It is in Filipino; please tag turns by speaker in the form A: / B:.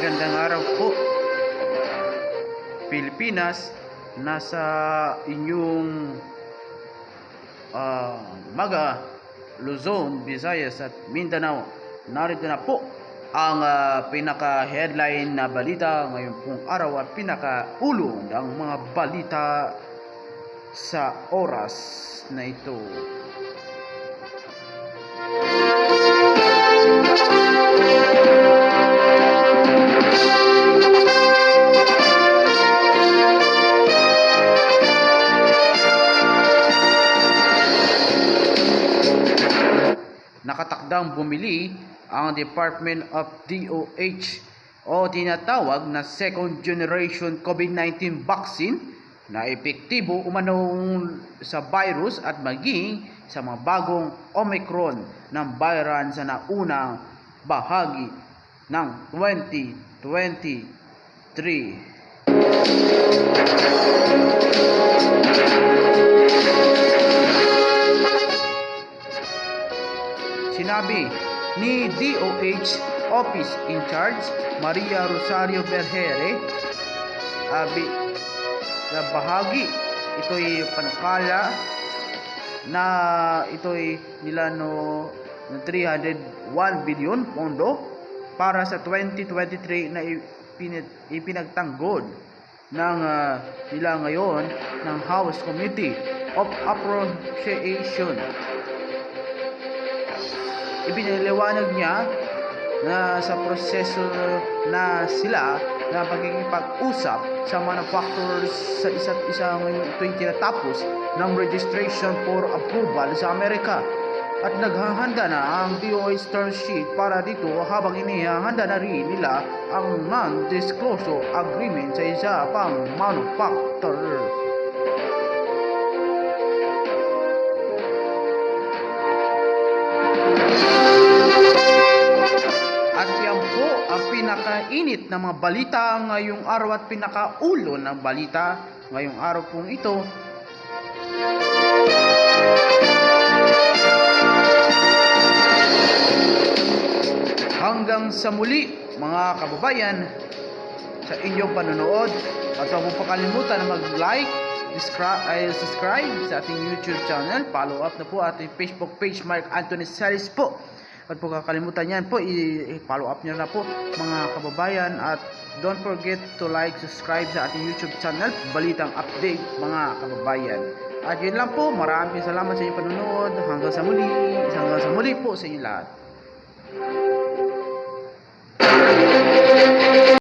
A: magandang araw po Pilipinas. Nasa inyong Maga, Luzon, Visayas at Mindanao. Narito na po ang pinaka-headline na balita ngayon pong araw at pinaka-ulo ng mga balita sa oras na ito. Nakatakdang bumili ang Department of DOH o tinatawag na second generation COVID-19 vaccine na epektibo umanong sa virus at maging sa mga bagong Omicron ng variant sa naunang bahagi ng 2023. Sinabi ni DOH Office in Charge Maria Rosario Vergere na bahagi ito'y panukala na ito'y nilano ng 301 billion pondo para sa 2023 na ipinagtanggol ng nila ngayon ng House Committee of Appropriation. Ibinaliwanag niya na sa proseso na sila na pagkikipag-usap sa manufacturers sa isa't isa ngayon ito'y tinatapos ng registration for approval sa Amerika at naghahanda na ang DOH term sheet para dito habang inihahanda na rin nila ang non-disclosure agreement sa isa pang manufacturer. At yan po ang pinakainit na mga balita ngayong araw at pinakaulo ng balita ngayong araw pong ito. Hanggang sa muli mga kababayan sa inyong panonood at huwag po pakalimutan na mag-like, subscribe sa ating YouTube channel, follow up na po ating Facebook page Mark Anthony Salis po. At po kakalimutan yan po, i-follow up nyo na po mga kababayan. At don't forget to like, subscribe sa ating YouTube channel, Balitang Update mga kababayan. At yun lang po, maraming salamat sa inyong panonood. Hanggang sa muli po sa inyo lahat.